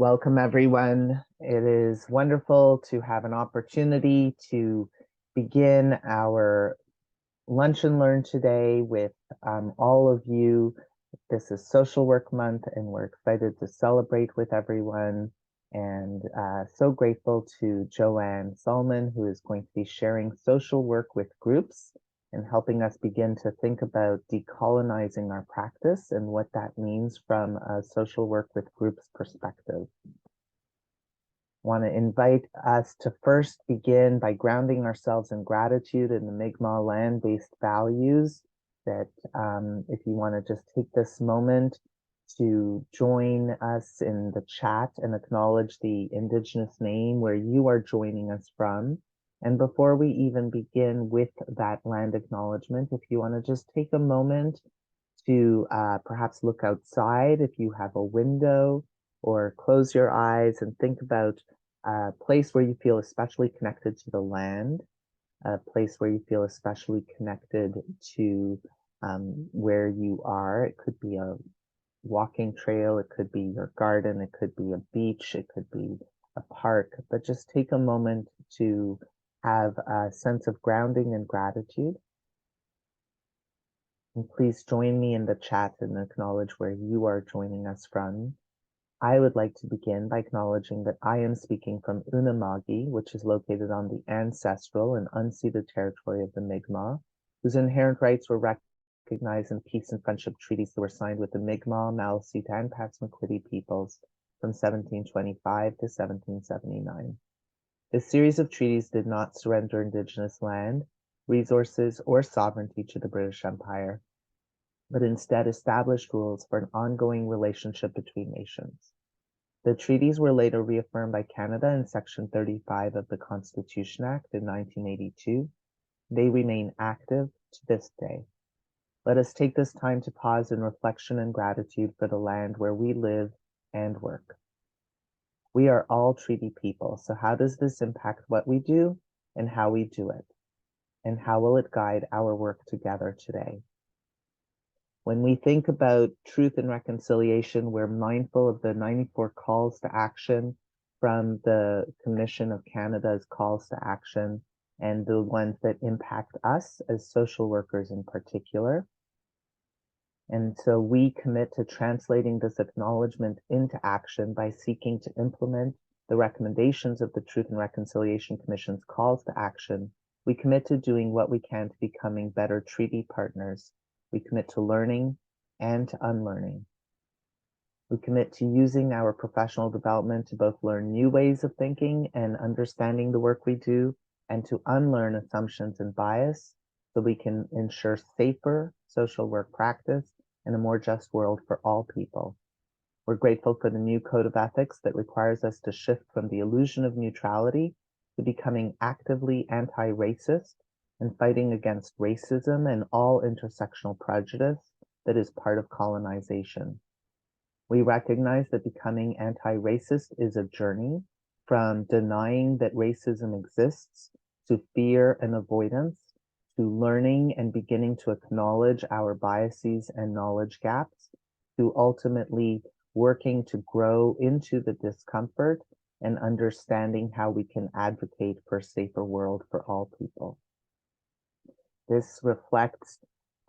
Welcome, everyone. It is wonderful to have an opportunity to begin our Lunch and Learn today with all of you. This is Social Work Month, and we're excited to celebrate with everyone. And so grateful to Joanne Sulman, who is going to be sharing social work with groups and helping us begin to think about decolonizing our practice and what that means from a social work with groups perspective. Want to invite us to first begin by grounding ourselves in gratitude in the Mi'kmaq land-based values that if you want to just take this moment to join us in the chat and acknowledge the Indigenous name where you are joining us from. And before we even begin with that land acknowledgement, if you want to just take a moment to perhaps look outside if you have a window, or close your eyes and think about a place where you feel especially connected to the land, a place where you feel especially connected to where you are. It could be a walking trail, it could be your garden, it could be a beach, it could be a park, but just take a moment to have a sense of grounding and gratitude. And please join me in the chat and acknowledge where you are joining us from. I would like to begin by acknowledging that I am speaking from Unama'ki, which is located on the ancestral and unceded territory of the Mi'kmaq, whose inherent rights were recognized in peace and friendship treaties that were signed with the Mi'kmaq, Maliseet, and Passamaquoddy peoples from 1725 to 1779. This series of treaties did not surrender Indigenous land, resources, or sovereignty to the British Empire, but instead established rules for an ongoing relationship between nations. The treaties were later reaffirmed by Canada in Section 35 of the Constitution Act in 1982. They remain active to this day. Let us take this time to pause in reflection and gratitude for the land where we live and work. We are all treaty people, so how does this impact what we do and how we do it? And how will it guide our work together today? When we think about truth and reconciliation, we're mindful of the 94 calls to action from the Commission of Canada's calls to action, and the ones that impact us as social workers in particular. And so we commit to translating this acknowledgement into action by seeking to implement the recommendations of the Truth and Reconciliation Commission's calls to action. We commit to doing what we can to becoming better treaty partners. We commit to learning and to unlearning. We commit to using our professional development to both learn new ways of thinking and understanding the work we do, and to unlearn assumptions and bias so we can ensure safer social work practice and a more just world for all people. We're grateful for the new code of ethics that requires us to shift from the illusion of neutrality to becoming actively anti-racist and fighting against racism and all intersectional prejudice that is part of colonization. We recognize that becoming anti-racist is a journey from denying that racism exists to fear and avoidance, to learning and beginning to acknowledge our biases and knowledge gaps, to ultimately working to grow into the discomfort and understanding how we can advocate for a safer world for all people. This reflects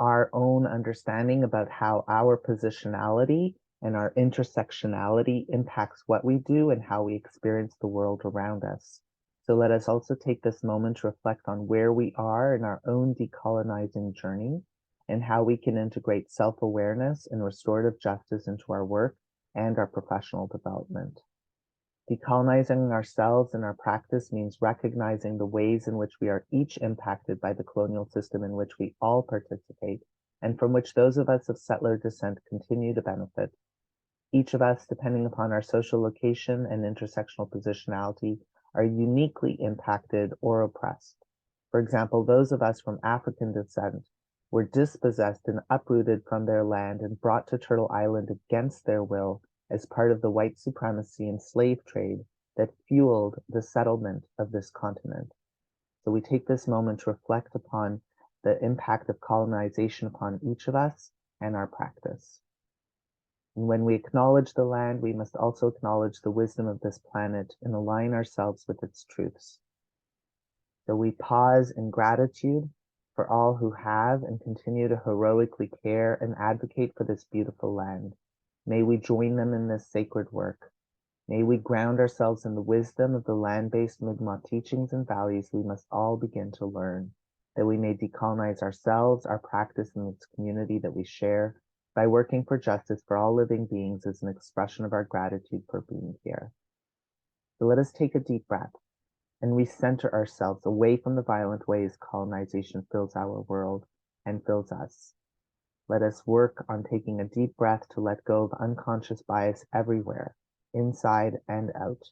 our own understanding about how our positionality and our intersectionality impacts what we do and how we experience the world around us. So let us also take this moment to reflect on where we are in our own decolonizing journey and how we can integrate self-awareness and restorative justice into our work and our professional development. Decolonizing ourselves and our practice means recognizing the ways in which we are each impacted by the colonial system in which we all participate, and from which those of us of settler descent continue to benefit. Each of us, depending upon our social location and intersectional positionality, are uniquely impacted or oppressed. For example, those of us from African descent were dispossessed and uprooted from their land and brought to Turtle Island against their will as part of the white supremacy and slave trade that fueled the settlement of this continent. So we take this moment to reflect upon the impact of colonization upon each of us and our practice. And when we acknowledge the land, we must also acknowledge the wisdom of this planet and align ourselves with its truths. So we pause in gratitude for all who have and continue to heroically care and advocate for this beautiful land. May we join them in this sacred work. May we ground ourselves in the wisdom of the land-based Mi'kmaq teachings and values we must all begin to learn, that we may decolonize ourselves, our practice, and its community that we share by working for justice for all living beings as an expression of our gratitude for being here. So let us take a deep breath and recenter ourselves away from the violent ways colonization fills our world and fills us. Let us work on taking a deep breath to let go of unconscious bias everywhere, inside and out.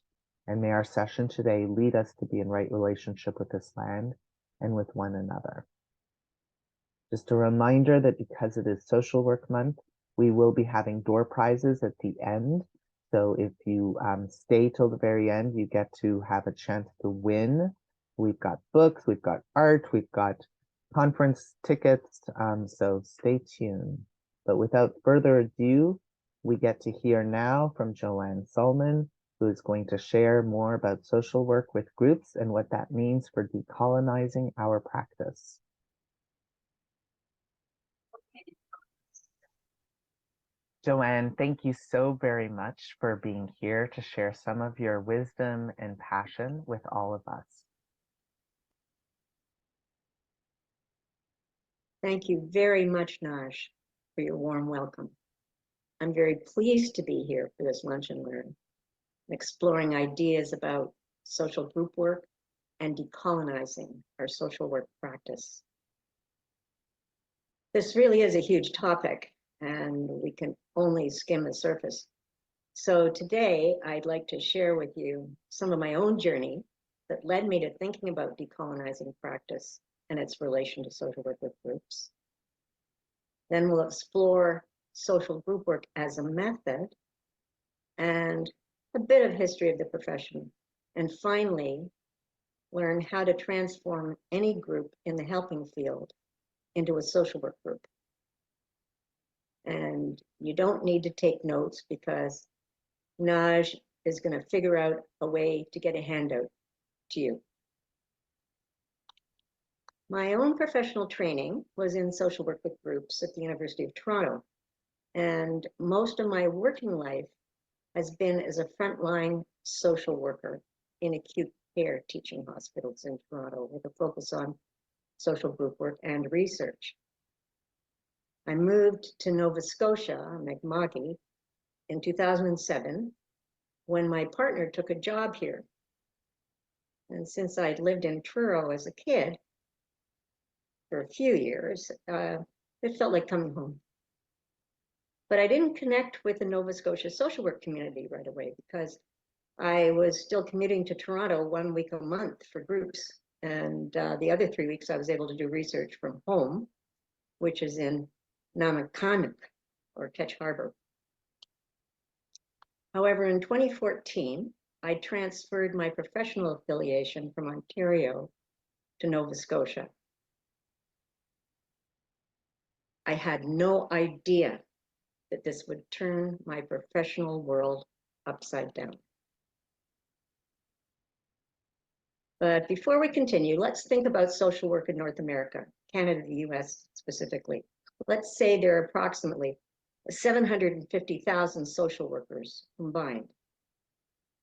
And may our session today lead us to be in right relationship with this land and with one another. Just a reminder that because it is Social Work Month, we will be having door prizes at the end. So if you stay till the very end, you get to have a chance to win. We've got books, we've got art, we've got conference tickets, so stay tuned. But without further ado, we get to hear now from Joanne Sulman, who is going to share more about social work with groups and what that means for decolonizing our practice. Joanne, thank you so very much for being here to share some of your wisdom and passion with all of us. Thank you very much, Naj, for your warm welcome. I'm very pleased to be here for this Lunch and Learn, exploring ideas about social group work and decolonizing our social work practice. This really is a huge topic, and we can only skim the surface. So today, I'd like to share with you some of my own journey that led me to thinking about decolonizing practice and its relation to social work with groups. Then we'll explore social group work as a method and a bit of history of the profession. And finally, learn how to transform any group in the helping field into a social work group. And you don't need to take notes because Naj is going to figure out a way to get a handout to you. My own professional training was in social work with groups at the University of Toronto. And most of my working life has been as a frontline social worker in acute care teaching hospitals in Toronto with a focus on social group work and research. I moved to Nova Scotia, Mi'kmaq, in 2007 when my partner took a job here. And since I'd lived in Truro as a kid for a few years, it felt like coming home. But I didn't connect with the Nova Scotia social work community right away because I was still commuting to Toronto 1 week a month for groups. And the other 3 weeks I was able to do research from home, which is in Namakanuk or Ketch Harbor. However, in 2014, I transferred my professional affiliation from Ontario to Nova Scotia. I had no idea that this would turn my professional world upside down. But before we continue, let's think about social work in North America, Canada, the US specifically. Let's say there are approximately 750,000 social workers combined.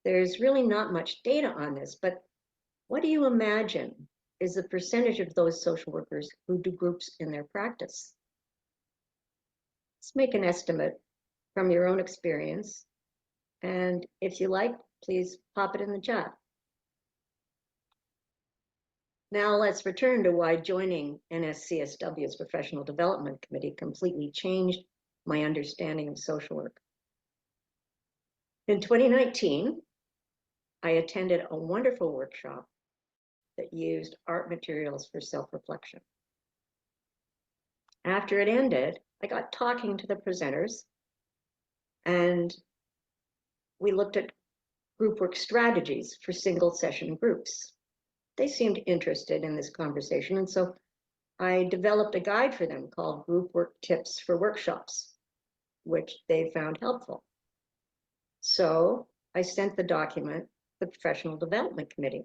There's really not much data on this, but what do you imagine is the percentage of those social workers who do groups in their practice? Let's make an estimate from your own experience. And if you like, please pop it in the chat. Now let's return to why joining NSCSW's Professional Development Committee completely changed my understanding of social work. In 2019, I attended a wonderful workshop that used art materials for self-reflection. After it ended, I got talking to the presenters and we looked at group work strategies for single session groups. They seemed interested in this conversation, and so I developed a guide for them called Group Work Tips for Workshops. which they found helpful. So I sent the document to the Professional Development Committee.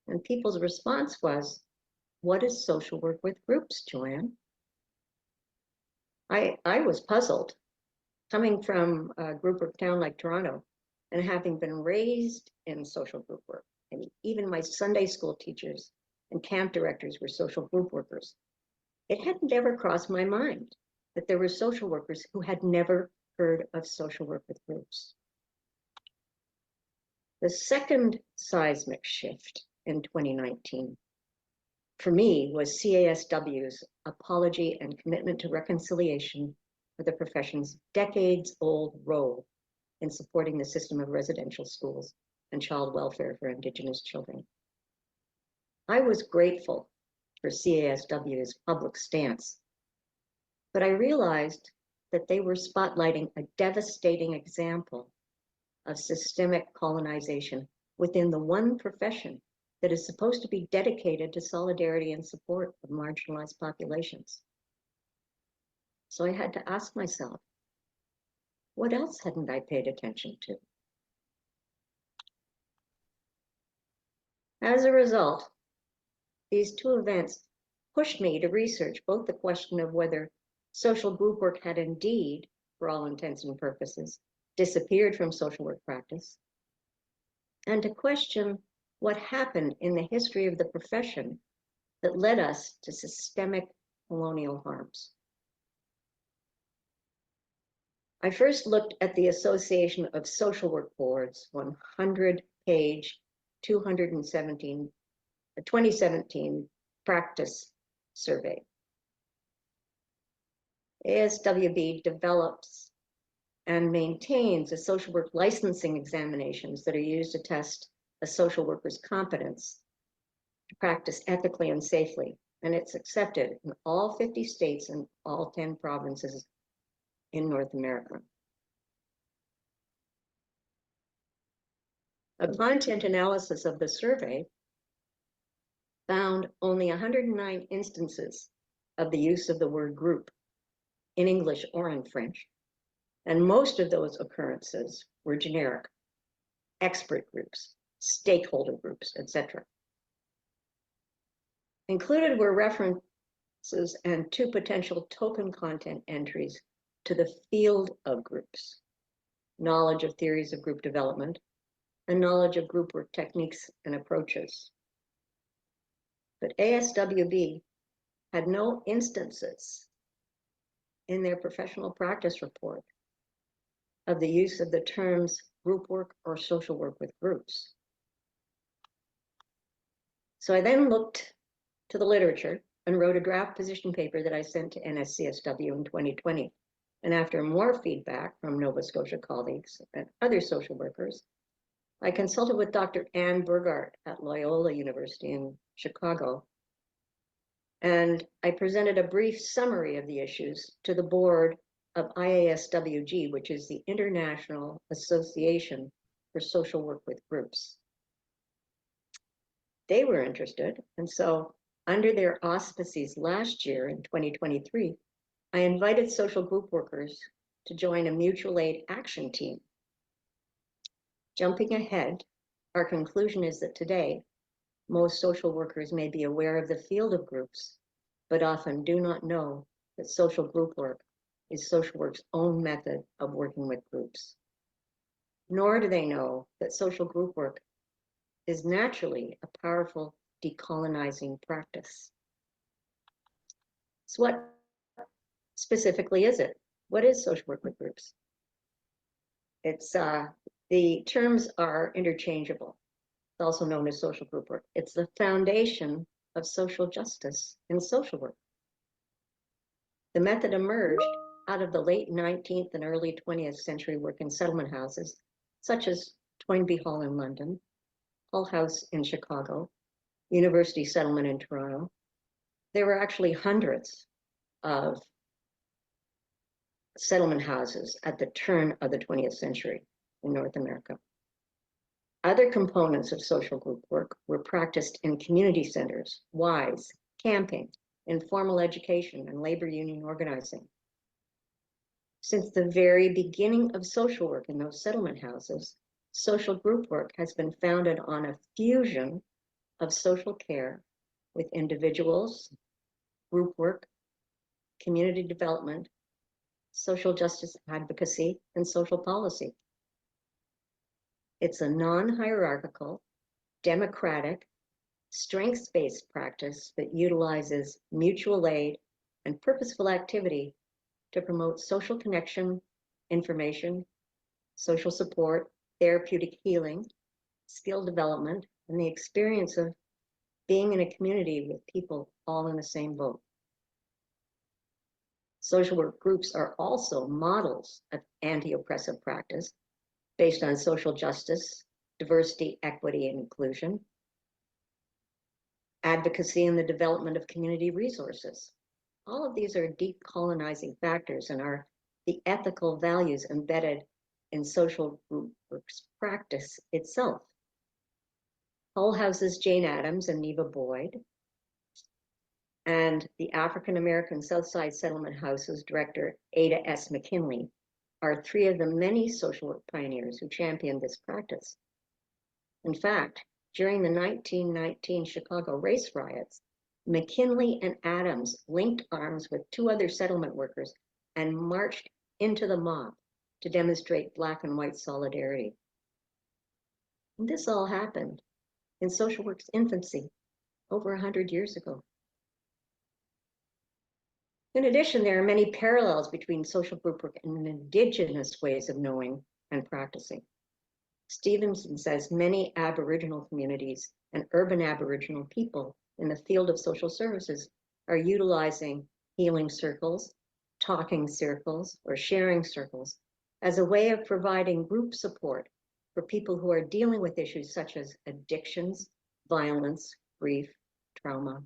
And people's response was, "What is social work with groups, Joanne?" I was puzzled, coming from a group work town like Toronto and having been raised in social group work. And even my Sunday school teachers and camp directors were social group workers. It hadn't ever crossed my mind that there were social workers who had never heard of social work with groups. The second seismic shift in 2019 for me was CASW's apology and commitment to reconciliation for the profession's decades-old role in supporting the system of residential schools and child welfare for Indigenous children. I was grateful for CASW's public stance, but I realized that they were spotlighting a devastating example of systemic colonization within the one profession that is supposed to be dedicated to solidarity and support of marginalized populations. So I had to ask myself, what else hadn't I paid attention to? As a result, these two events pushed me to research both the question of whether social group work had indeed, for all intents and purposes, disappeared from social work practice, and to question what happened in the history of the profession that led us to systemic colonial harms. I first looked at the Association of Social Work Boards 100-page 2017 practice survey. ASWB develops and maintains a social work licensing examinations that are used to test a social worker's competence to practice ethically and safely. And it's accepted in all 50 states and all 10 provinces in North America. A content analysis of the survey found only 109 instances of the use of the word group in English or in French, and most of those occurrences were generic: expert groups, stakeholder groups, etc. Included were references and two potential token content entries to the field of groups: knowledge of theories of group development and knowledge of group work techniques and approaches. But ASWB had no instances in their professional practice report of the use of the terms group work or social work with groups. So I then looked to the literature and wrote a draft position paper that I sent to NSCSW in 2020. And after more feedback from Nova Scotia colleagues and other social workers, I consulted with Dr. Anne Burgart at Loyola University in Chicago. And I presented a brief summary of the issues to the board of IASWG, which is the International Association for Social Work with Groups. They were interested, and so under their auspices last year in 2023, I invited social group workers to join a mutual aid action team. Jumping ahead, our conclusion is that today, most social workers may be aware of the field of groups, but often do not know that social group work is social work's own method of working with groups. Nor do they know that social group work is naturally a powerful decolonizing practice. So what specifically is it? What is social work with groups? The terms are interchangeable. It's also known as social group work. It's the foundation of social justice in social work. The method emerged out of the late 19th and early 20th century work in settlement houses, such as Toynbee Hall in London, Hull House in Chicago, University Settlement in Toronto. There were actually hundreds of settlement houses at the turn of the 20th century in North America. Other components of social group work were practiced in community centers, Ys, camping, informal education, and labor union organizing. Since the very beginning of social work in those settlement houses, social group work has been founded on a fusion of social care with individuals, group work, community development, social justice advocacy, and social policy. It's a non-hierarchical, democratic, strengths-based practice that utilizes mutual aid and purposeful activity to promote social connection, information, social support, therapeutic healing, skill development, and the experience of being in a community with people all in the same boat. Social work groups are also models of anti-oppressive practice based on social justice, diversity, equity, and inclusion, advocacy, and the development of community resources. All of these are decolonizing factors and are the ethical values embedded in social group works practice itself. Hull House's Jane Addams and Neva Boyd, and the African American Southside Settlement House's director, Ada S. McKinley, are three of the many social work pioneers who championed this practice. In fact, during the 1919 Chicago race riots, McKinley and Addams linked arms with two other settlement workers and marched into the mob to demonstrate Black and white solidarity. And this all happened in social work's infancy over 100 years ago. In addition, there are many parallels between social group work and Indigenous ways of knowing and practicing. Stevenson says many Aboriginal communities and urban Aboriginal people in the field of social services are utilizing healing circles, talking circles, or sharing circles as a way of providing group support for people who are dealing with issues such as addictions, violence, grief, trauma.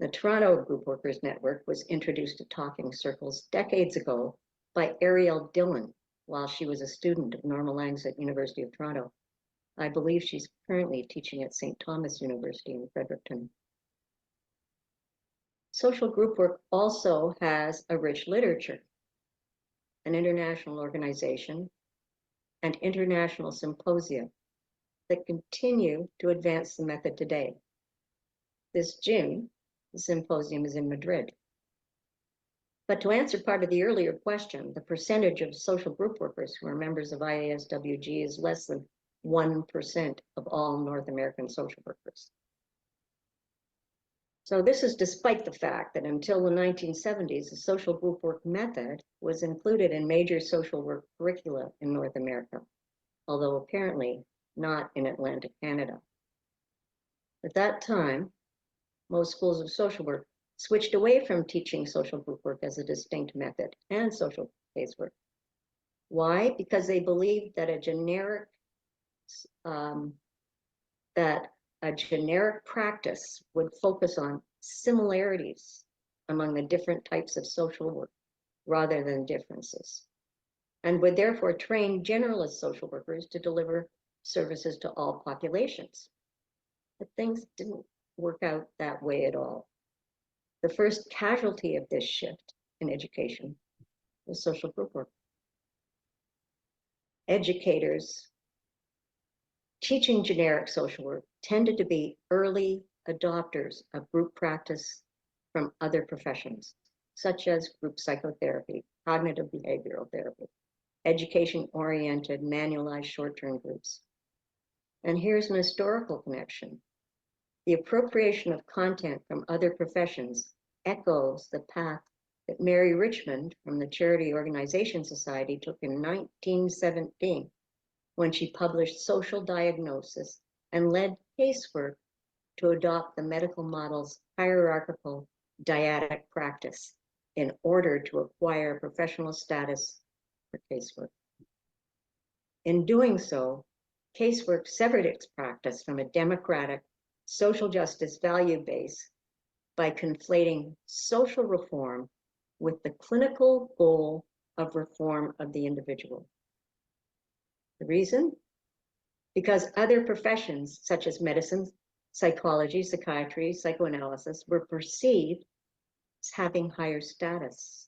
The Toronto Group Workers Network was introduced to talking circles decades ago by Ariel Dillon while she was a student of Norma Lang's at University of Toronto. I believe she's currently teaching at St. Thomas University in Fredericton. Social group work also has a rich literature, an international organization, and international symposia that continue to advance the method today. This June, the symposium is in Madrid. But to answer part of the earlier question, the percentage of social group workers who are members of IASWG is less than 1% of all North American social workers. So this is despite the fact that until the 1970s, the social group work method was included in major social work curricula in North America, although apparently not in Atlantic Canada. At that time, most schools of social work switched away from teaching social group work as a distinct method and social casework. Why? Because they believed that a generic practice would focus on similarities among the different types of social work rather than differences, and would therefore train generalist social workers to deliver services to all populations. But things didn't work out that way at all. The first casualty of this shift in education was social group work. Educators teaching generic social work tended to be early adopters of group practice from other professions, such as group psychotherapy, cognitive behavioral therapy, education-oriented manualized short-term groups. And here's an historical connection. The appropriation of content from other professions echoes the path that Mary Richmond from the Charity Organization Society took in 1917 when she published Social Diagnosis and led casework to adopt the medical model's hierarchical dyadic practice in order to acquire professional status for casework. In doing so, casework severed its practice from a democratic social justice value base by conflating social reform with the clinical goal of reform of the individual. The reason? Because other professions such as medicine, psychology, psychiatry, psychoanalysis were perceived as having higher status.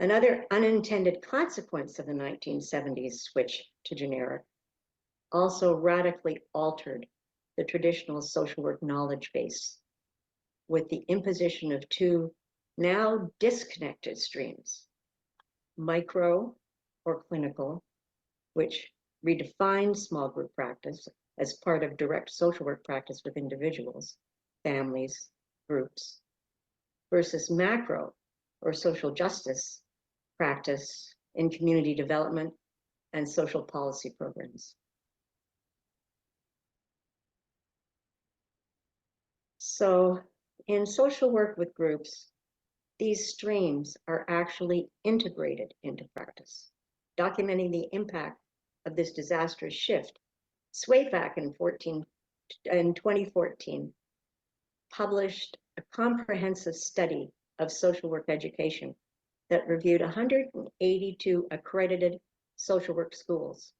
Another unintended consequence of the 1970s switch to generic also radically altered the traditional social work knowledge base with the imposition of two now disconnected streams, micro or clinical, which redefined small group practice as part of direct social work practice with individuals, families, groups, versus macro or social justice practice in community development and social policy programs. So in social work with groups, these streams are actually integrated into practice, documenting the impact of this disastrous shift. Swapak in 2014 published a comprehensive study of social work education that reviewed 182 accredited social work schools.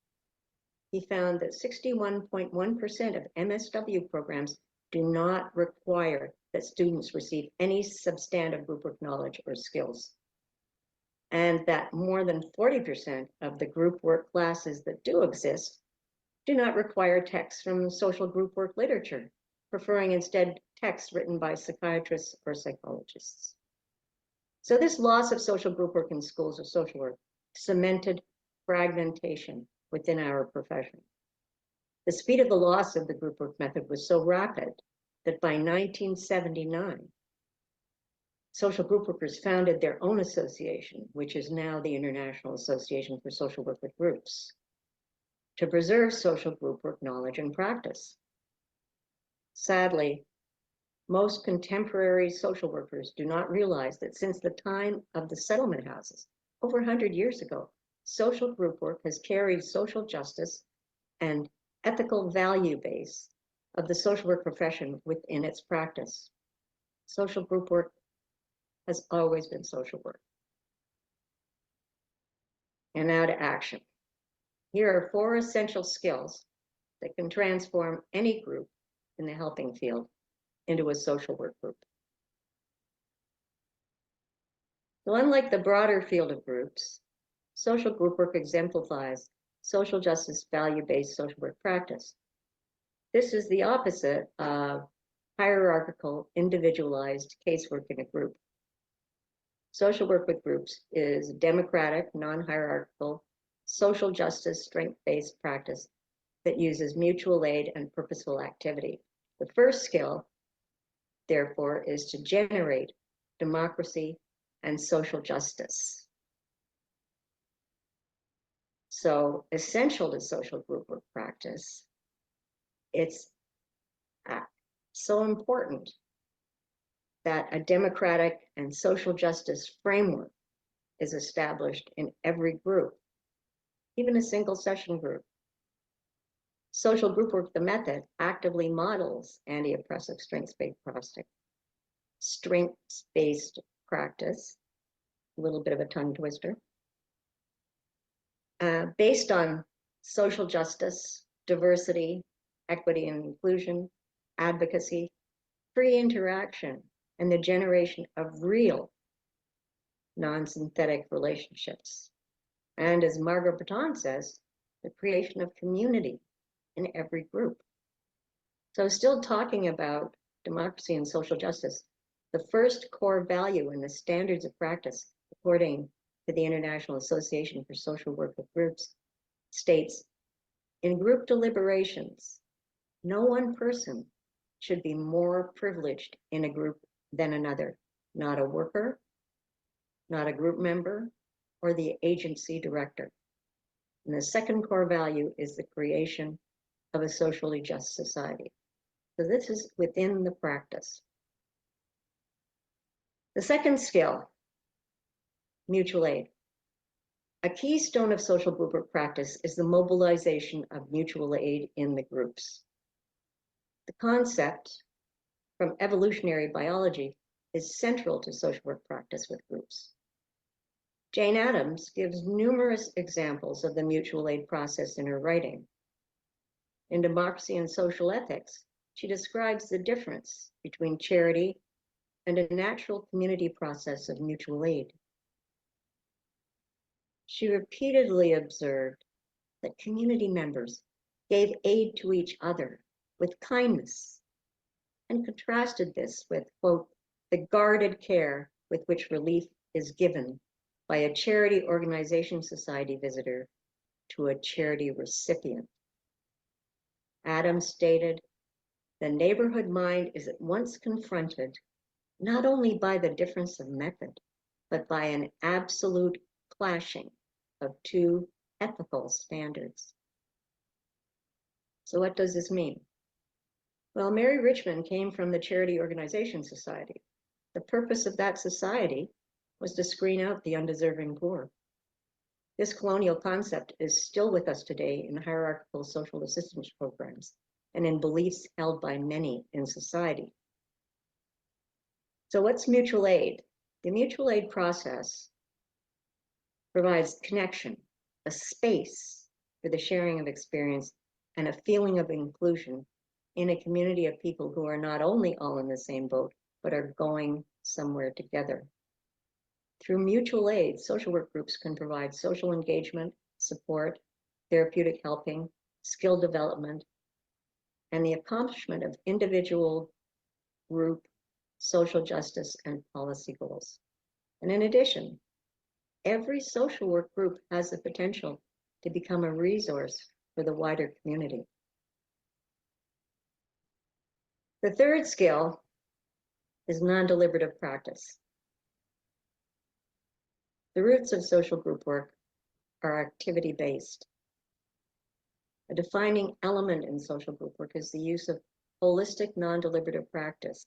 He found that 61.1% of MSW programs do not require that students receive any substantive group work knowledge or skills, and that more than 40% of the group work classes that do exist do not require texts from social group work literature, preferring instead texts written by psychiatrists or psychologists. So this loss of social group work in schools of social work cemented fragmentation within our profession. The speed of the loss of the group work method was so rapid that by 1979, social group workers founded their own association, which is now the International Association for Social Work with Groups, to preserve social group work knowledge and practice. Sadly, most contemporary social workers do not realize that since the time of the settlement houses, over 100 years ago, social group work has carried social justice and ethical value base of the social work profession within its practice. Social group work has always been social work. And now to action. Here are 4 essential skills that can transform any group in the helping field into a social work group. So unlike the broader field of groups, social group work exemplifies social justice value-based social work practice. This is the opposite of hierarchical, individualized casework in a group. Social work with groups is democratic, non-hierarchical, social justice, strength-based practice that uses mutual aid and purposeful activity. The first skill, therefore, is to generate democracy and social justice. So essential to social group work practice, it's so important that a democratic and social justice framework is established in every group, even a single session group. Social group work, the method, actively models anti-oppressive strengths-based practice, a little bit of a tongue twister, based on social justice, diversity, equity and inclusion, advocacy, free interaction, and the generation of real non-synthetic relationships. And as Margaret Breton says, the creation of community in every group. So still talking about democracy and social justice, the first core value in the standards of practice, according to the International Association for Social Work with Groups, states, in group deliberations, no one person should be more privileged in a group than another, not a worker, not a group member, or the agency director. And the second core value is the creation of a socially just society. So this is within the practice. The second skill, mutual aid. A keystone of social group work practice is the mobilization of mutual aid in the groups. The concept from evolutionary biology is central to social work practice with groups. Jane Addams gives numerous examples of the mutual aid process in her writing. In Democracy and Social Ethics, she describes the difference between charity and a natural community process of mutual aid. She repeatedly observed that community members gave aid to each other with kindness and contrasted this with, quote, the guarded care with which relief is given by a charity organization society visitor to a charity recipient. Adams stated, the neighborhood mind is at once confronted not only by the difference of method, but by an absolute clashing of two ethical standards. So what does this mean? Well, Mary Richmond came from the Charity Organization Society. The purpose of that society was to screen out the undeserving poor. This colonial concept is still with us today in hierarchical social assistance programs and in beliefs held by many in society. So what's mutual aid? The mutual aid process provides connection, a space for the sharing of experience, and a feeling of inclusion in a community of people who are not only all in the same boat, but are going somewhere together. Through mutual aid, social work groups can provide social engagement, support, therapeutic helping, skill development, and the accomplishment of individual, group, social justice, and policy goals. And in addition, every social work group has the potential to become a resource for the wider community. The third skill is non-deliberative practice. The roots of social group work are activity-based. A defining element in social group work is the use of holistic non-deliberative practice.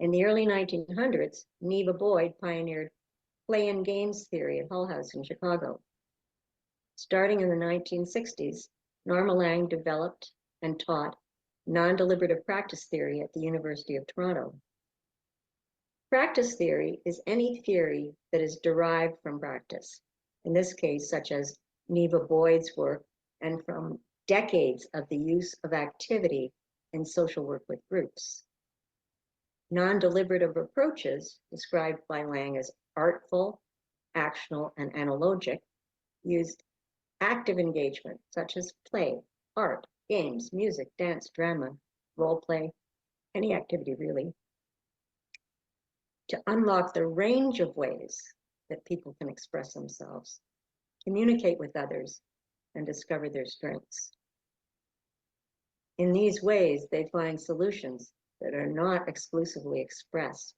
In the early 1900s, Neva Boyd pioneered play and games theory at Hull House in Chicago. Starting in the 1960s, Norma Lang developed and taught non-deliberative practice theory at the University of Toronto. Practice theory is any theory that is derived from practice, in this case, such as Neva Boyd's work and from decades of the use of activity in social work with groups. Non-deliberative approaches, described by Lang as artful, actional, and analogic, used active engagement, such as play, art, games, music, dance, drama, role play, any activity really, to unlock the range of ways that people can express themselves, communicate with others, and discover their strengths. In these ways, they find solutions that are not exclusively expressed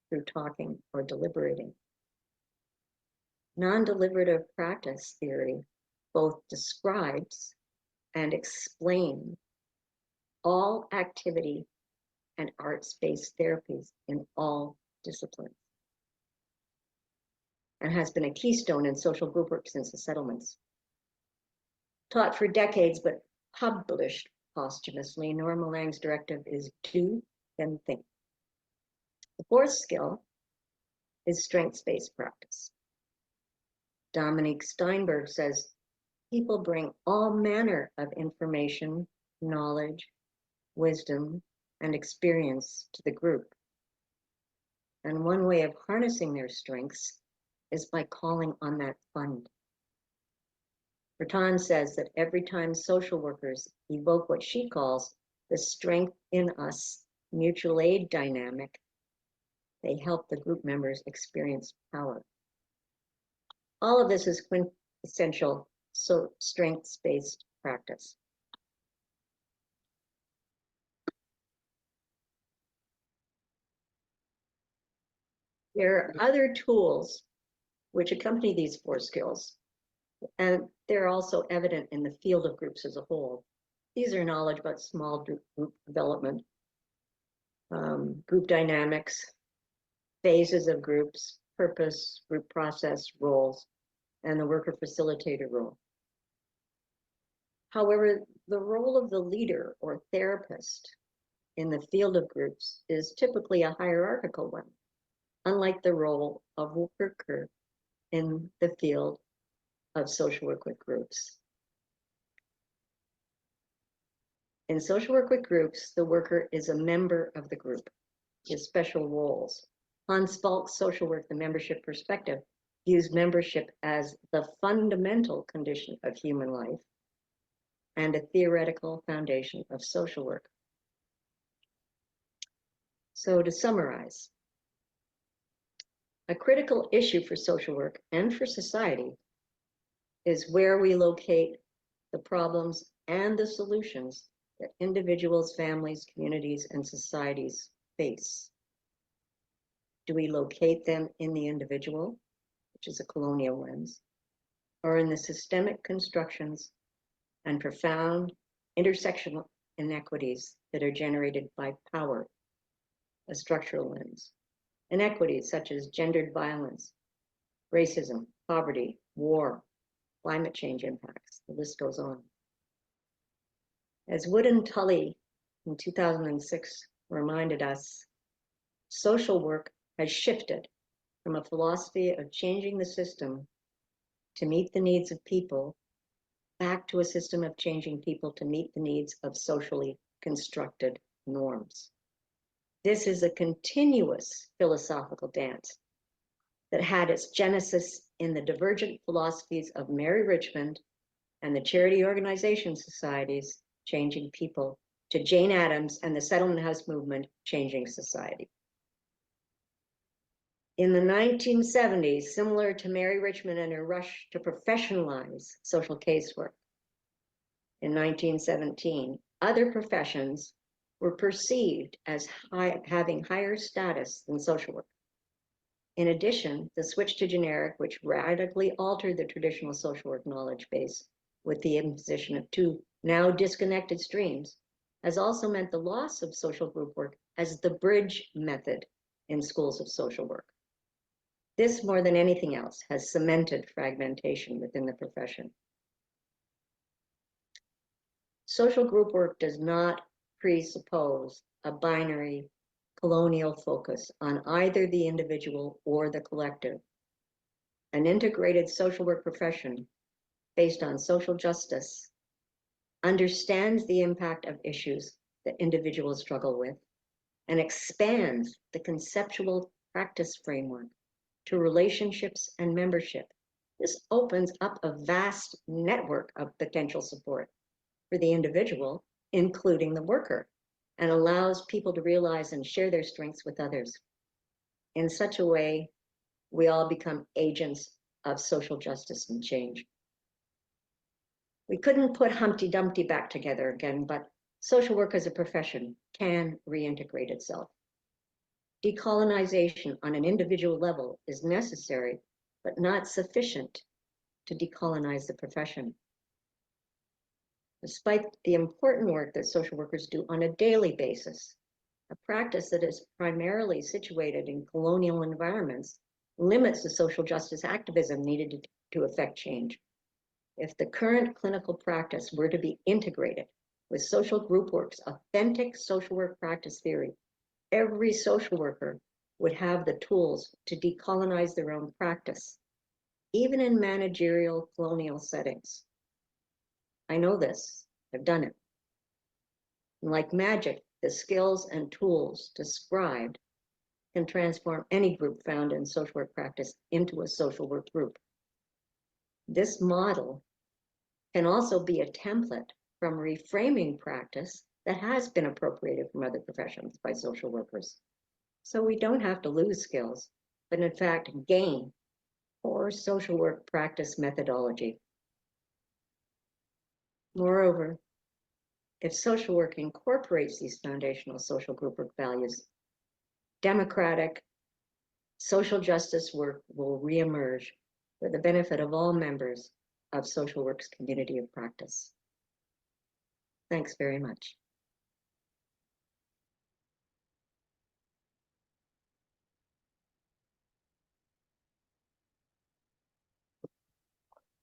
through talking or deliberating. Non-deliberative practice theory both describes and explains all activity and arts-based therapies in all disciplines, and has been a keystone in social group work since the settlements. Taught for decades, but published posthumously, Norma Lang's directive is do, then think. The fourth skill is strengths-based practice. Dominique Steinberg says, people bring all manner of information, knowledge, wisdom, and experience to the group. And one way of harnessing their strengths is by calling on that fund. Bertan says that every time social workers evoke what she calls the strength in us mutual aid dynamic, they help the group members experience power. All of this is quintessential strengths-based practice. There are other tools which accompany these four skills, and they're also evident in the field of groups as a whole. These are knowledge about small group development, group dynamics, phases of groups, purpose, group process, roles, and the worker facilitator role. However, the role of the leader or therapist in the field of groups is typically a hierarchical one, unlike the role of a worker in the field of social work with groups. In social work with groups, the worker is a member of the group with special roles. Hans Falk's social work, the membership perspective, views membership as the fundamental condition of human life and a theoretical foundation of social work. So to summarize, a critical issue for social work and for society is where we locate the problems and the solutions that individuals, families, communities, and societies face. Do we locate them in the individual, which is a colonial lens, or in the systemic constructions and profound intersectional inequities that are generated by power, a structural lens? Inequities such as gendered violence, racism, poverty, war, climate change impacts, the list goes on. As Wood and Tully in 2006 reminded us, social work has shifted from a philosophy of changing the system to meet the needs of people back to a system of changing people to meet the needs of socially constructed norms. This is a continuous philosophical dance that had its genesis in the divergent philosophies of Mary Richmond and the charity organization societies changing people, to Jane Addams and the settlement house movement changing society. In the 1970s, similar to Mary Richmond and her rush to professionalize social casework, in 1917, other professions were perceived as having higher status than social work. In addition, the switch to generic, which radically altered the traditional social work knowledge base with the imposition of two now disconnected streams, has also meant the loss of social group work as the bridge method in schools of social work. This, more than anything else, has cemented fragmentation within the profession. Social group work does not presuppose a binary colonial focus on either the individual or the collective. An integrated social work profession based on social justice understands the impact of issues that individuals struggle with and expands the conceptual practice framework to relationships and membership. This opens up a vast network of potential support for the individual, including the worker, and allows people to realize and share their strengths with others. In such a way, we all become agents of social justice and change. We couldn't put Humpty Dumpty back together again, but social work as a profession can reintegrate itself. Decolonization on an individual level is necessary, but not sufficient to decolonize the profession. Despite the important work that social workers do on a daily basis, a practice that is primarily situated in colonial environments limits the social justice activism needed to effect change. If the current clinical practice were to be integrated with social group work's authentic social work practice theory, every social worker would have the tools to decolonize their own practice, even in managerial colonial settings. I know this, I've done it. And like magic, the skills and tools described can transform any group found in social work practice into a social work group. This model can also be a template from reframing practice that has been appropriated from other professions by social workers. So we don't have to lose skills, but in fact gain core social work practice methodology. Moreover, if social work incorporates these foundational social group work values, democratic social justice work will reemerge for the benefit of all members of social work's community of practice. Thanks very much.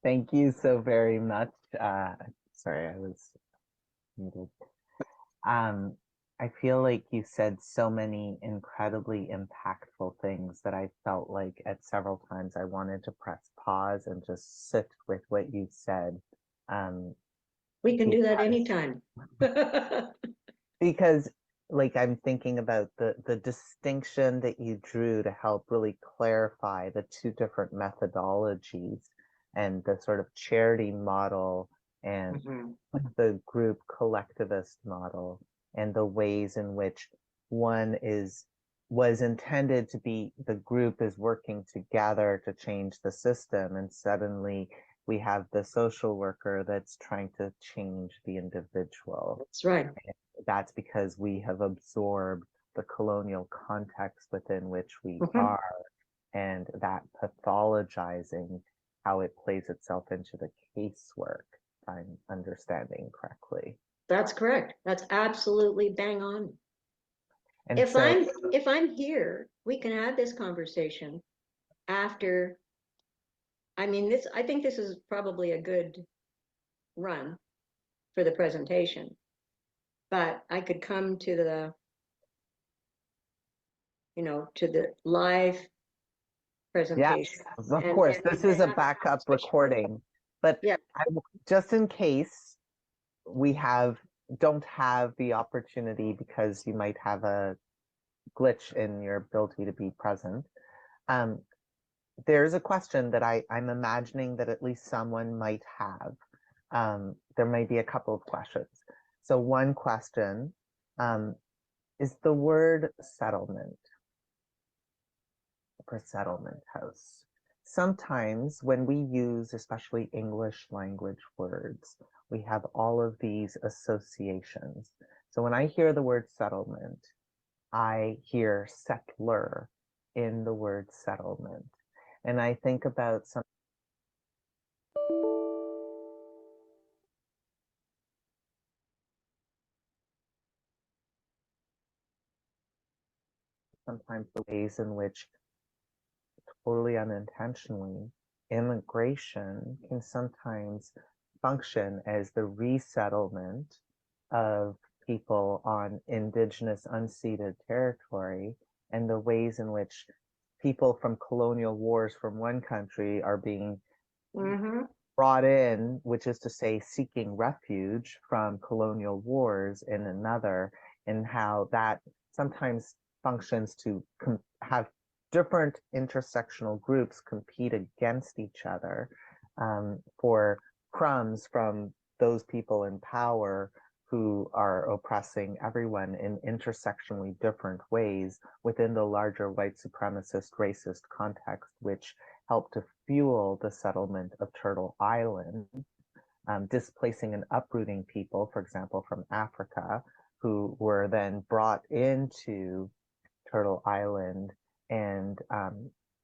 Thank you so very much. Sorry, I was muted. I feel like you said so many incredibly impactful things that I felt like at several times I wanted to press pause and just sit with what you said. We can do that anytime. Because like I'm thinking about the distinction that you drew to help really clarify the two different methodologies and the sort of charity model and Mm-hmm. the group collectivist model and the ways in which one was intended to be the group is working together to change the system, and suddenly we have the social worker that's trying to change the individual. That's right. That's because we have absorbed the colonial context within which we Mm-hmm. are, and that pathologizing how it plays itself into the casework, if I'm understanding correctly. That's correct. That's absolutely bang on. And If so, I'm here, we can have this conversation after. I mean, this. I think this is probably a good run for the presentation, but I could come to the, to the live yes, presentation of and course, we this can is a have a backup conversation. recording, but Yeah. I, just in case we don't have the opportunity because you might have a glitch in your ability to be present. Um, there's a question that I'm imagining that at least someone might have. There may be a couple of questions. So one question um, is the word settlement for settlement house. Sometimes when we use especially English language words, we have all of these associations. So when I hear the word settlement, I hear settler in the word settlement. And I think about sometimes the ways in which totally unintentionally immigration can sometimes function as the resettlement of people on indigenous unceded territory, and the ways in which people from colonial wars from one country are being Mm-hmm. brought in, which is to say, seeking refuge from colonial wars in another, and how that sometimes functions to have different intersectional groups compete against each other for crumbs from those people in power who are oppressing everyone in intersectionally different ways within the larger white supremacist racist context, which helped to fuel the settlement of Turtle Island, displacing and uprooting people, for example, from Africa, who were then brought into Turtle Island and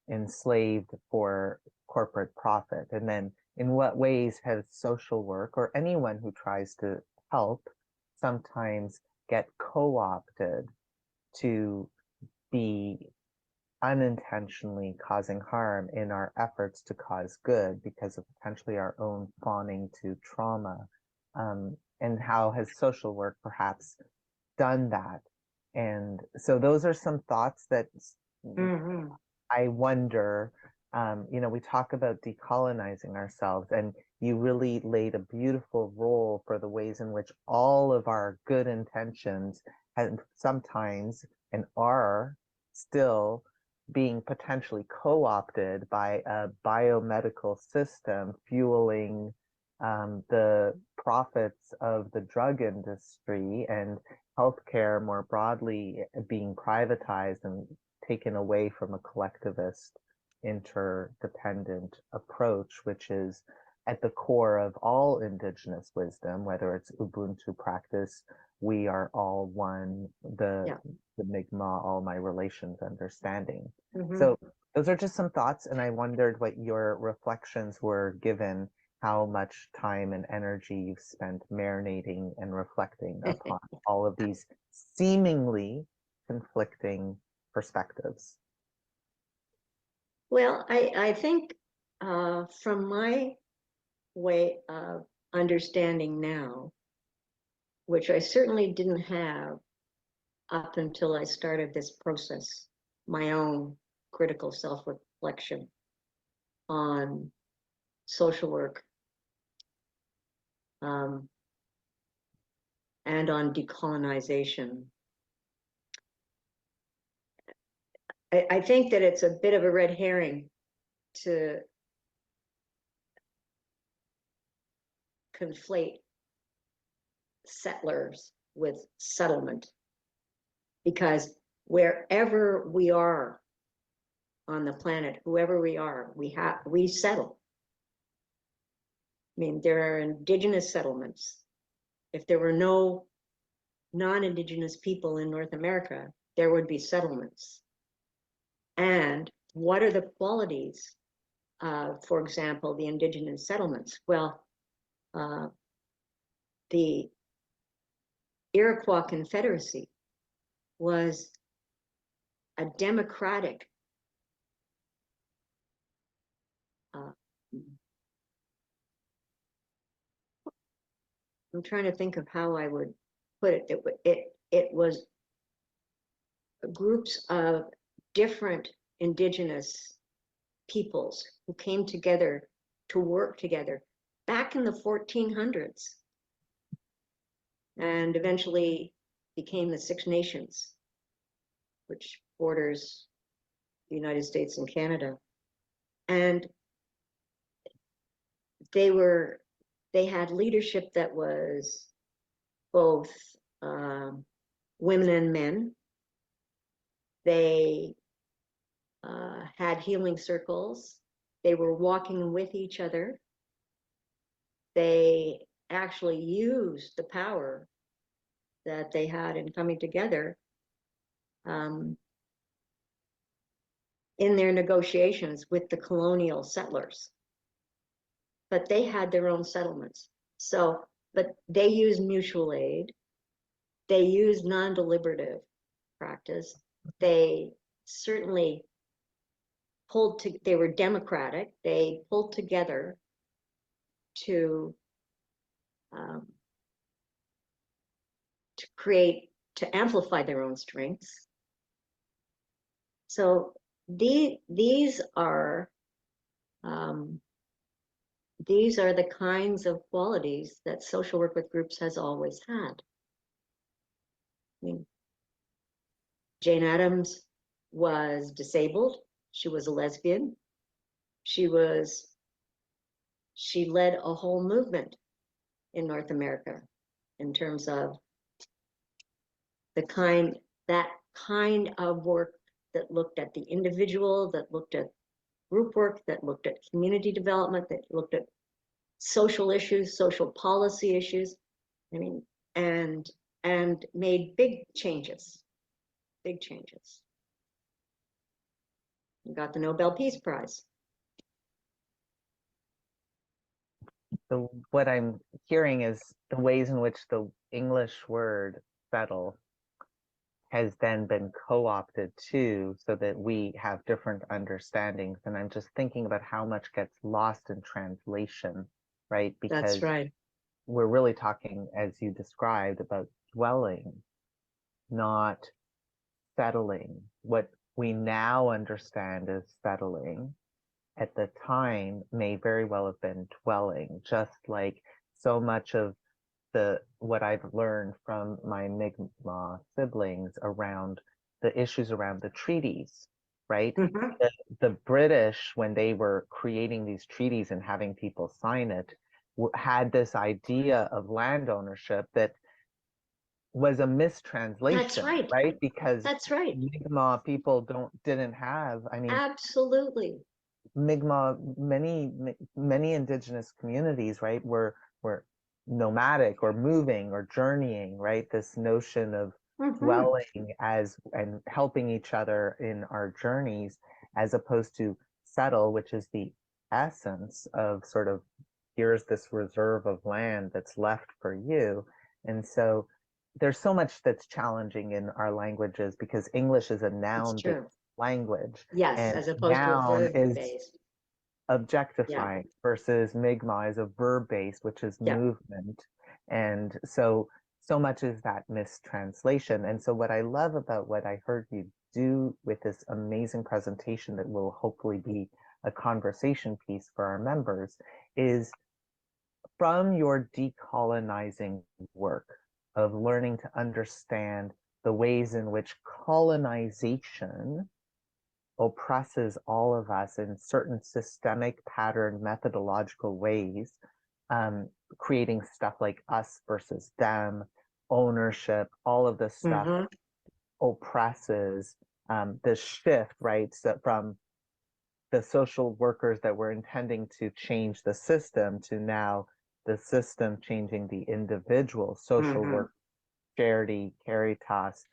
enslaved for corporate profit. And then, in what ways has social work or anyone who tries to help sometimes get co opted to be unintentionally causing harm in our efforts to cause good because of potentially our own fawning to trauma? And how has social work perhaps done that? And so those are some thoughts that Mm-hmm. I wonder. We talk about decolonizing ourselves, and you really laid a beautiful role for the ways in which all of our good intentions have sometimes and are still being potentially co-opted by a biomedical system fueling the profits of the drug industry, and healthcare more broadly being privatized and taken away from a collectivist interdependent approach, which is at the core of all indigenous wisdom, whether it's Ubuntu practice, we are all one, Yeah. the Mi'kmaq, all my relations understanding. Mm-hmm. So those are just some thoughts, and I wondered what your reflections were given how much time and energy you've spent marinating and reflecting upon all of these seemingly conflicting perspectives. Well, I think from my way of understanding now, which I certainly didn't have up until I started this process, my own critical self-reflection on social work um, and on decolonization. I think that it's a bit of a red herring to conflate settlers with settlement, because wherever we are on the planet, whoever we are, we settle. I mean, there are indigenous settlements. If there were no non-indigenous people in North America, there would be settlements. And what are the qualities of, for example, the indigenous settlements? Well, the Iroquois Confederacy was a democratic I'm trying to think of how I would put it. It was groups of different indigenous peoples who came together to work together back in the 1400s and eventually became the Six Nations, which borders the United States and Canada. And they had leadership that was both women and men. They had healing circles. They were walking with each other. They actually used the power that they had in coming together in their negotiations with the colonial settlers. But they had their own settlements. So, but they used mutual aid. They used non-deliberative practice. They certainly they were democratic. They pulled together to to amplify their own strengths. So these are the kinds of qualities that social work with groups has always had. I mean, Jane Addams was disabled. She was a lesbian. She led a whole movement in North America in terms of that kind of work that looked at the individual, that looked at group work, that looked at community development, that looked at social issues, social policy issues. I mean, and made big changes. You got the Nobel Peace Prize. So what I'm hearing is the ways in which the English word settle has then been co-opted too, so that we have different understandings. And I'm just thinking about how much gets lost in translation, right? Because that's right. We're really talking, as you described, about dwelling, not settling. What we now understand as settling at the time may very well have been dwelling, just like so much of what I've learned from my Mi'kmaq siblings around the issues around the treaties, right? Mm-hmm. The British, when they were creating these treaties and having people sign it, had this idea of land ownership that was a mistranslation. That's right. Right? Because that's right. Mi'kmaq people didn't have, I mean, absolutely. Mi'kmaq, many indigenous communities, right, were nomadic or moving or journeying, right? This notion of dwelling as and helping each other in our journeys, as opposed to settle, which is the essence of sort of, here's this reserve of land that's left for you. And so there's so much that's challenging in our languages because English is a noun-based language. Yes, and as opposed to a noun is verb-based. objectifying versus Mi'kmaq is a verb-based, which is movement. And so much is that mistranslation. And so what I love about what I heard you do with this amazing presentation that will hopefully be a conversation piece for our members is, from your decolonizing work of learning to understand the ways in which colonization oppresses all of us in certain systemic pattern methodological ways, creating stuff like us versus them, ownership, all of this stuff oppresses this shift, right? So from the social workers that were intending to change the system to now the system changing the individual, social work, charity, caritas,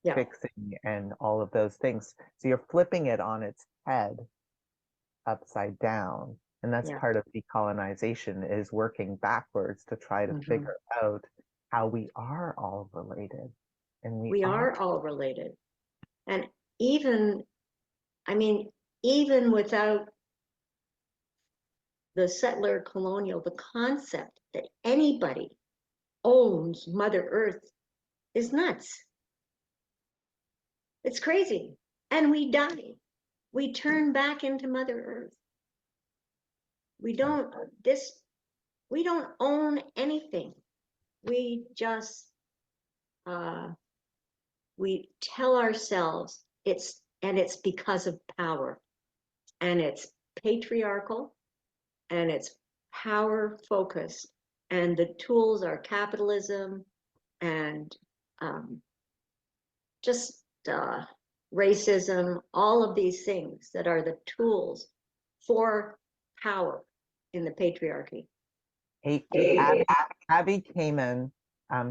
fixing, and all of those things. So you're flipping it on its head, upside down. And that's part of decolonization, is working backwards to try to figure out how we are all related. And we are all related. And even, I mean, even without the settler colonial, the concept that anybody owns Mother Earth is nuts. It's crazy. And we die. We turn back into Mother Earth. We don't own anything. We just we tell ourselves it's because of power, and it's patriarchal, and it's power focused, and the tools are capitalism and just racism, all of these things that are the tools for power in the patriarchy. Abby Kamen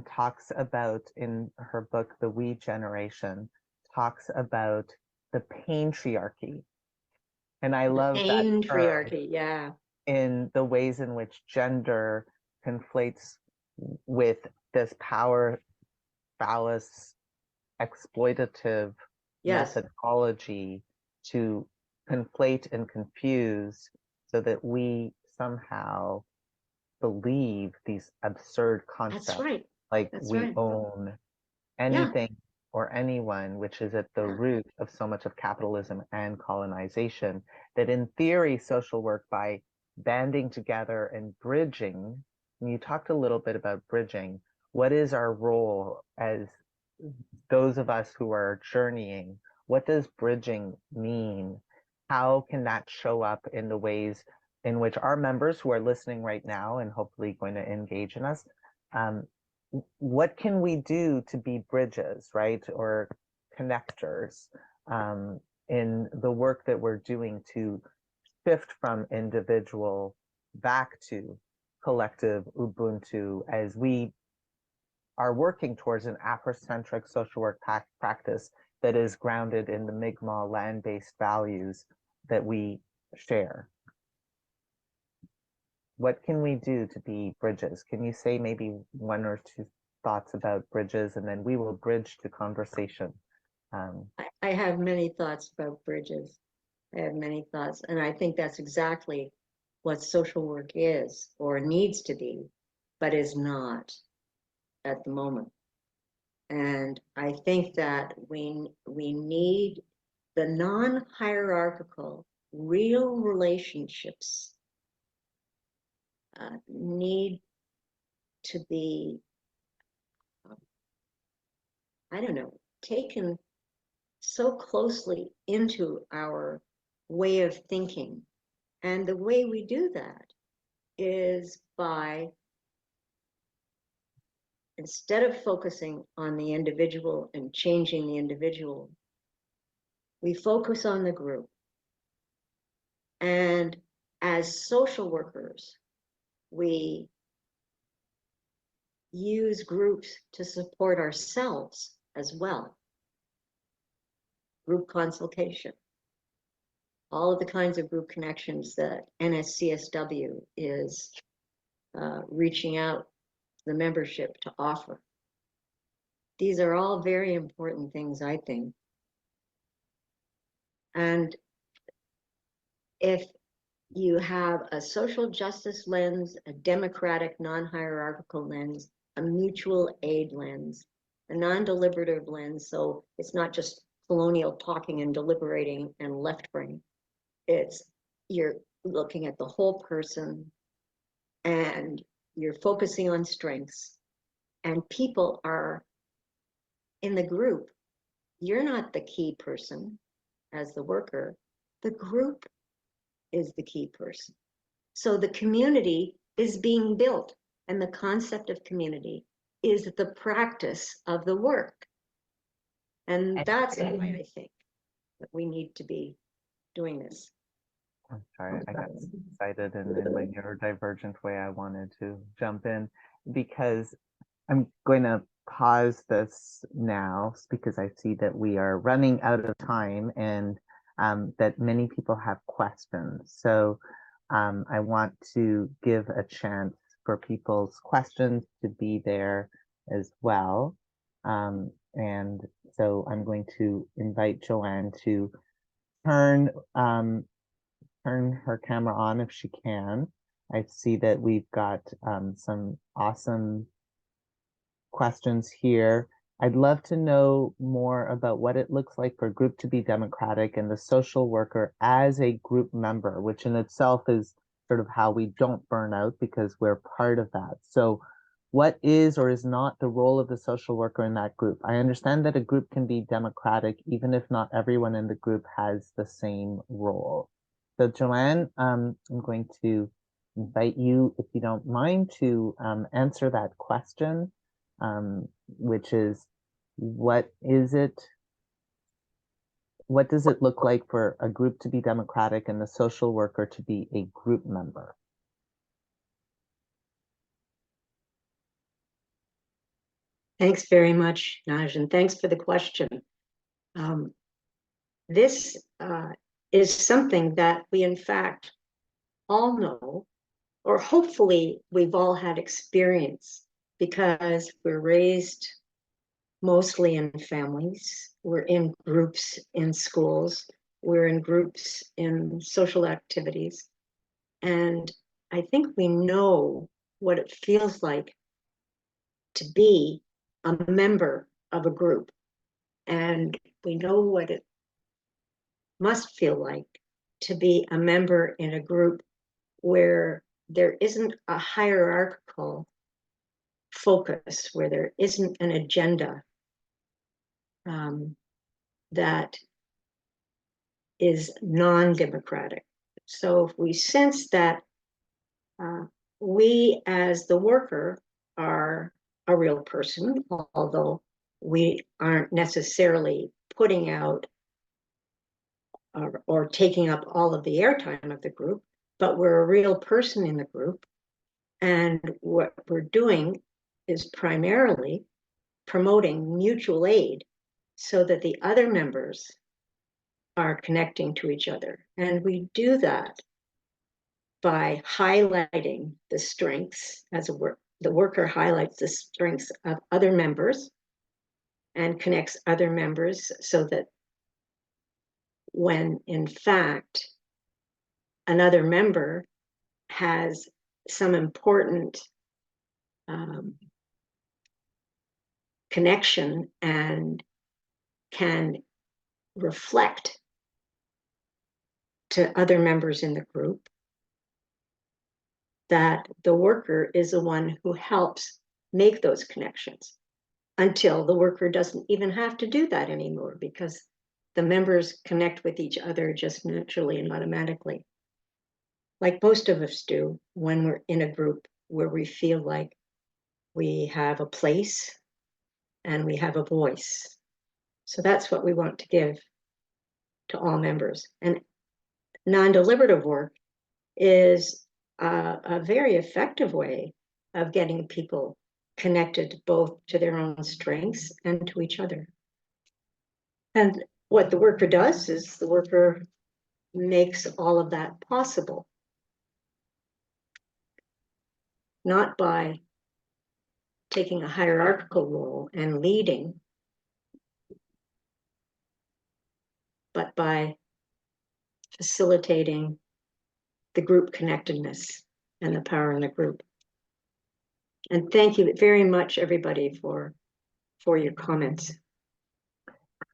talks about, in her book, The We Generation, talks about the patriarchy. And I love that patriarchy, yeah. In the ways in which gender conflates with this power phallus exploitative methodology to conflate and confuse so that we somehow believe these absurd concepts. That's right. Like we own anything or anyone, which is at the root of so much of capitalism and colonization, that in theory, social work, by banding together and bridging, and you talked a little bit about bridging, what is our role as those of us who are journeying? What does bridging mean? How can that show up in the ways in which our members who are listening right now and hopefully going to engage in us, what can we do to be bridges, right? Or connectors in the work that we're doing to shift from individual back to collective Ubuntu, as we are working towards an Afrocentric social work practice that is grounded in the Mi'kmaq land-based values that we share? What can we do to be bridges? Can you say maybe one or two thoughts about bridges, and then we will bridge to conversation? I have many thoughts about bridges. I have many thoughts, and I think that's exactly what social work is, or needs to be, but is not at the moment. And I think that we need the non-hierarchical, real relationships need to be, I don't know, taken so closely into our way of thinking. And the way we do that is by, instead of focusing on the individual and changing the individual, we focus on the group. And as social workers, we use groups to support ourselves as well. Group consultation, all of the kinds of group connections that NSCSW is reaching out the membership to offer. These are all very important things, I think. And if you have a social justice lens, a democratic, non-hierarchical lens, a mutual aid lens, a non-deliberative lens, so it's not just colonial talking and deliberating and left brain. It's, you're looking at the whole person, and you're focusing on strengths, and people are in the group. You're not the key person, as the worker, the group is the key person. So the community is being built, and the concept of community is the practice of the work. And that's why I think that we need to be doing this. I'm sorry, I got excited and in my neurodivergent way, I wanted to jump in because I'm going to pause this now because I see that we are running out of time and that many people have questions. So I want to give a chance for people's questions to be there as well. And so I'm going to invite Joanne to turn turn her camera on if she can. I see that we've got some awesome questions here. I'd love to know more about what it looks like for a group to be democratic and the social worker as a group member, which in itself is sort of how we don't burn out because we're part of that. So what is or is not the role of the social worker in that group? I understand that a group can be democratic even if not everyone in the group has the same role. So Joanne, I'm going to invite you, if you don't mind, to answer that question, which is, what does it look like for a group to be democratic and the social worker to be a group member? Thanks very much, Naj, and thanks for the question. This is something that we, in fact, all know, or hopefully we've all had experience because we're raised mostly in families, we're in groups in schools, we're in groups in social activities, and I think we know what it feels like to be a member of a group, and we know what it must feel like to be a member in a group where there isn't a hierarchical focus, where there isn't an agenda that is non-democratic. So if we sense that we as the worker are a real person, although we aren't necessarily putting out or taking up all of the airtime of the group, but we're a real person in the group. And what we're doing is primarily promoting mutual aid so that the other members are connecting to each other. And we do that by highlighting the strengths as the worker highlights the strengths of other members and connects other members so that when in fact another member has some important connection and can reflect to other members in the group, that the worker is the one who helps make those connections until the worker doesn't even have to do that anymore because the members connect with each other just naturally and automatically, like most of us do when we're in a group where we feel like we have a place and we have a voice. So that's what we want to give to all members. And non-deliberative work is a very effective way of getting people connected both to their own strengths and to each other. And what the worker does is the worker makes all of that possible, not by taking a hierarchical role and leading, but by facilitating the group connectedness and the power in the group. And thank you very much, everybody, for your comments.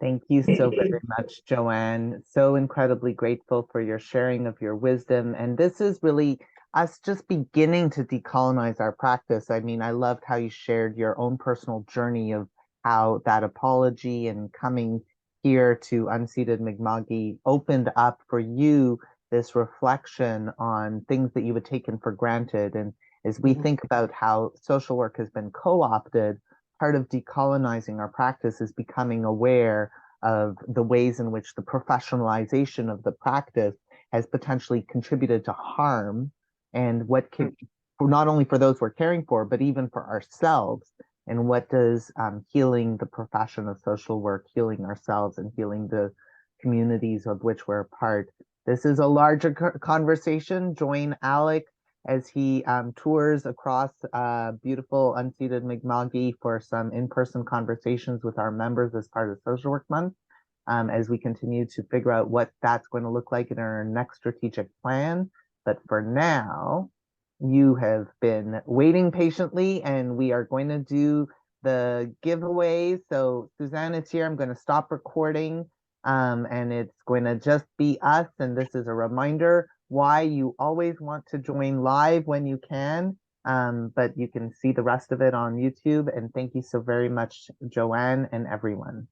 Thank you so very much, Joanne. So incredibly grateful for your sharing of your wisdom. And this is really us just beginning to decolonize our practice. I mean, I loved how you shared your own personal journey of how that apology and coming here to Unceded Mi'kma'ki opened up for you this reflection on things that you had taken for granted. And as we Mhm. think about how social work has been co-opted, part of decolonizing our practice is becoming aware of the ways in which the professionalization of the practice has potentially contributed to harm and what can, not only for those we're caring for, but even for ourselves. And what does healing the profession of social work, healing ourselves, and healing the communities of which we're a part? This is a larger conversation. Join Alec as he tours across beautiful unceded Mi'kma'ki for some in-person conversations with our members as part of Social Work Month, as we continue to figure out what that's going to look like in our next strategic plan. But for now, you have been waiting patiently, and we are going to do the giveaways. So Suzanne is here. I'm going to stop recording, and it's going to just be us. And this is a reminder why you always want to join live when you can. But you can see the rest of it on YouTube. And thank you so very much, Joanne and everyone.